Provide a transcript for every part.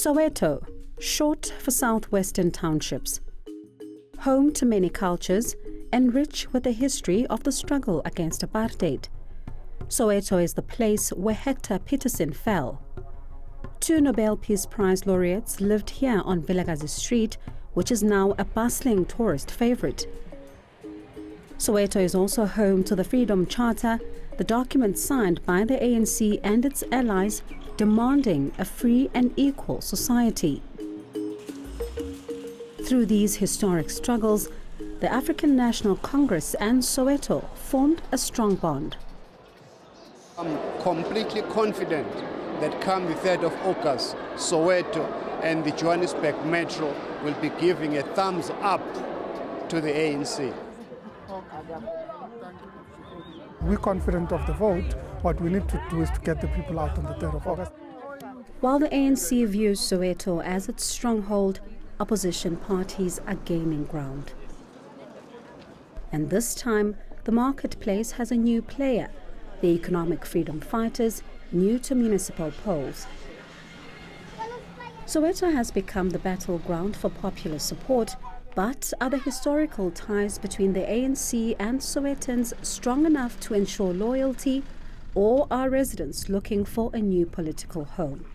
Soweto, short for Southwestern Townships. Home to many cultures and rich with the history of the struggle against apartheid. Soweto is the place where Hector Peterson fell. 2 Nobel Peace Prize laureates lived here on Vilakazi Street, which is now a bustling tourist favorite. Soweto is also home to the Freedom Charter, the document signed by the ANC and its allies demanding a free and equal society. Through these historic struggles, the African National Congress and Soweto formed a strong bond. I'm completely confident that come the 3rd of August, Soweto and the Johannesburg Metro will be giving a thumbs up to the ANC. We're confident of the vote. What we need to do is to get the people out on the 3rd of August. While the ANC views Soweto as its stronghold, opposition parties are gaining ground. And this time, the marketplace has a new player, the economic freedom fighters, new to municipal polls. Soweto has become the battleground for popular support, but are the historical ties between the ANC and Sowetans strong enough to ensure loyalty, or are residents looking for a new political home?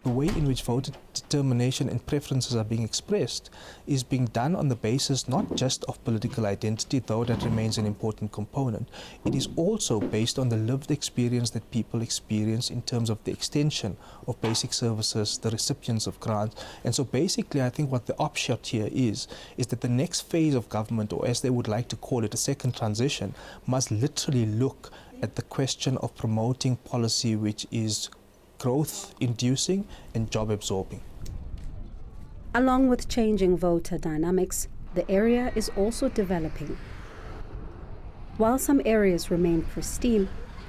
The way in which voter determination and preferences are being expressed is being done on the basis not just of political identity, though that remains an important component. It is also based on the lived experience that people experience in terms of the extension of basic services, the recipients of grants. And so basically I think what the upshot here is that the next phase of government, or as they would like to call it, a second transition, must literally look at the question of promoting policy which is growth-inducing and job-absorbing. Along with changing voter dynamics, the area is also developing. While some areas remain pristine,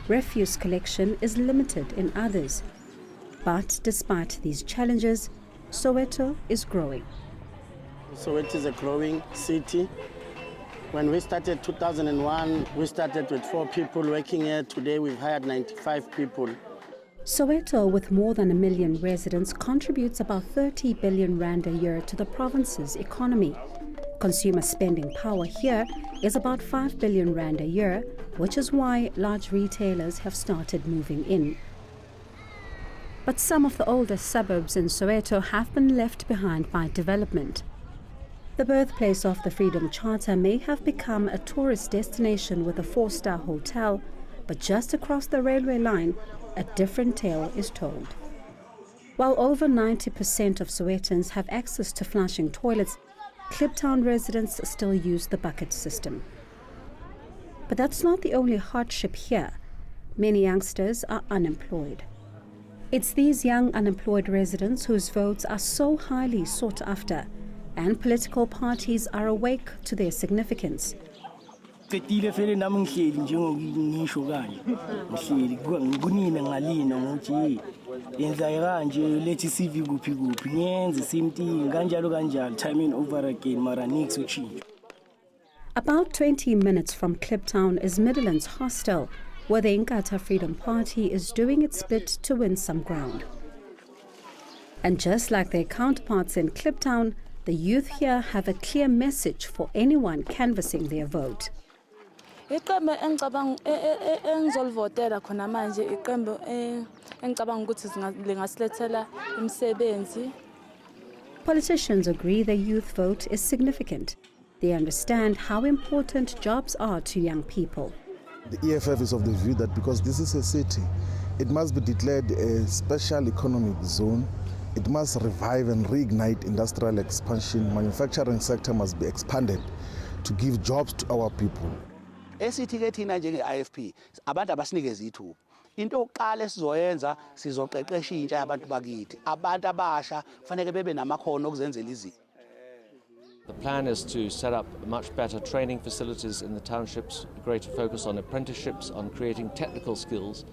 refuse collection is limited in others. But despite these challenges, Soweto is growing. Soweto is a growing city. When we started 2001, we started with 4 people working here. Today we've hired 95 people. Soweto, with more than 1 million residents, contributes about 30 billion rand a year to the province's economy. Consumer spending power here is about 5 billion rand a year, which is why large retailers have started moving in. But some of the older suburbs in Soweto have been left behind by development. The birthplace of the Freedom Charter may have become a tourist destination with a 4-star hotel, but just across the railway line, a different tale is told. While over 90% of Sowetans have access to flushing toilets, Kliptown residents still use the bucket system. But that's not the only hardship here. Many youngsters are unemployed. It's these young unemployed residents whose votes are so highly sought after, and political parties are awake to their significance. About 20 minutes from Kliptown is Midlands Hostel, where the eNCA Freedom Party is doing its bit to win some ground. And just like their counterparts in Kliptown, the youth here have a clear message for anyone canvassing their vote. Iqembu engizolivotela khona manje iqembu engicabanga ukuthi lingasilethela imisebenzi. Politicians agree the youth vote is significant. They understand how important jobs are to young people. The EFF is of the view that because this is a city, it must be declared a special economic zone. It must revive and reignite industrial expansion. Manufacturing sector must be expanded to give jobs to our people. Esithi ke thina njenge-IFP abantu abasinikeza ithuba. Into oqala esizoyenza sizoqeqesha intsha yabantu bakithi. Abantu abasha kufanele bebe namakhono okuzenzela izinto. The plan is to set up much better training facilities in the townships, a greater focus on apprenticeships, on creating technical skills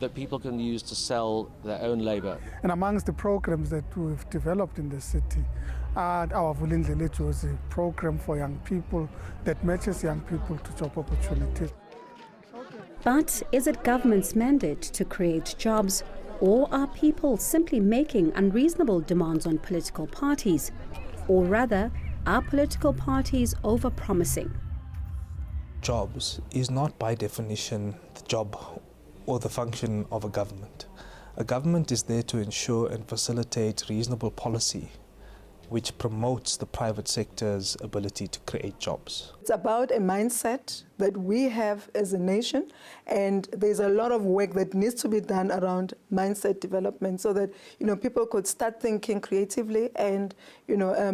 that people can use to sell their own labour. And amongst the programs that we've developed in the city, our Vulindleletje was a program for young people that matches young people to job opportunities. But is it government's mandate to create jobs, or are people simply making unreasonable demands on political parties? Or rather, are political parties over-promising? Jobs is not by definition the job or the function of a government. A government is there to ensure and facilitate reasonable policy which promotes the private sector's ability to create jobs. It's about a mindset that we have as a nation, and there's a lot of work that needs to be done around mindset development so that, people could start thinking creatively and,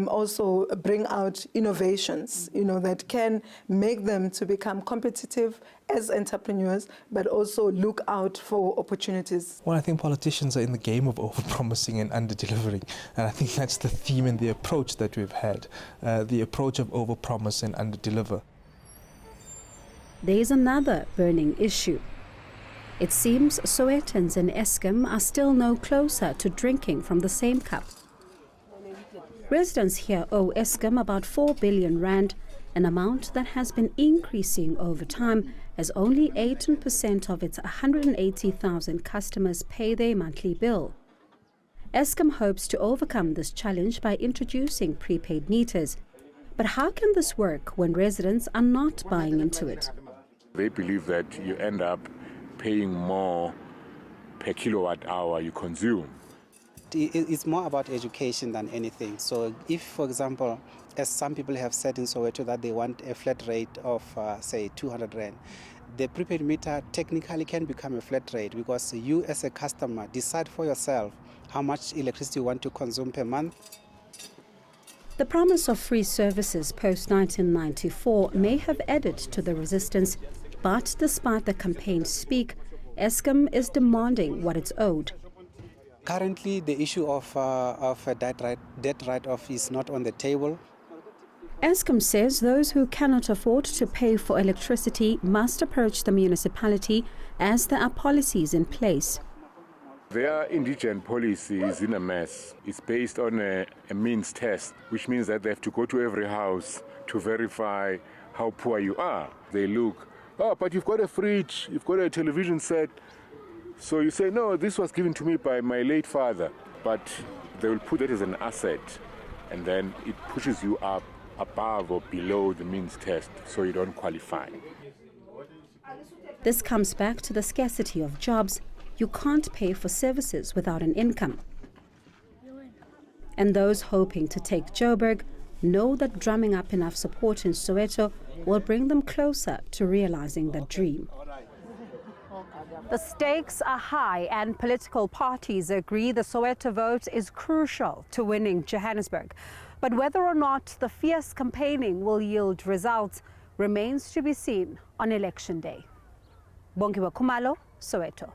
also bring out innovations, that can make them to become competitive as entrepreneurs, but also look out for opportunities. Well, I think politicians are in the game of over-promising and under-delivering, and I think that's the theme and the approach that we've had, the approach of over-promise and under-deliver. There is another burning issue. It seems Sowetans and Eskom are still no closer to drinking from the same cup. Residents here owe Eskom about 4 billion rand, an amount that has been increasing over time as only 18% of its 180,000 customers pay their monthly bill. Eskom hopes to overcome this challenge by introducing prepaid meters. But how can this work when residents are not buying into it? They believe that you end up paying more per kilowatt hour you consume. It's more about education than anything. So if, for example, as some people have said in Soweto that they want a flat rate of, say, 200 rand, the prepaid meter technically can become a flat rate because you as a customer decide for yourself how much electricity you want to consume per month. The promise of free services post-1994 may have added to the resistance, but despite the campaign's speak, Eskom is demanding what it's owed. Currently, the issue of a debt write-off is not on the table. Eskom says those who cannot afford to pay for electricity must approach the municipality as there are policies in place. Their indigent policy is in a mess. It's based on a means test, which means that they have to go to every house to verify how poor you are. They look, oh, but you've got a fridge, you've got a television set. So you say, no, this was given to me by my late father. But they will put it as an asset, and then it pushes you up above or below the means test, so you don't qualify. This comes back to the scarcity of jobs. You can't pay for services without an income. And those hoping to take Joburg know that drumming up enough support in Soweto will bring them closer to realizing that dream. The stakes are high, and political parties agree the Soweto vote is crucial to winning Johannesburg. But whether or not the fierce campaigning will yield results remains to be seen on election day. Bongiwa Kumalo, Soweto.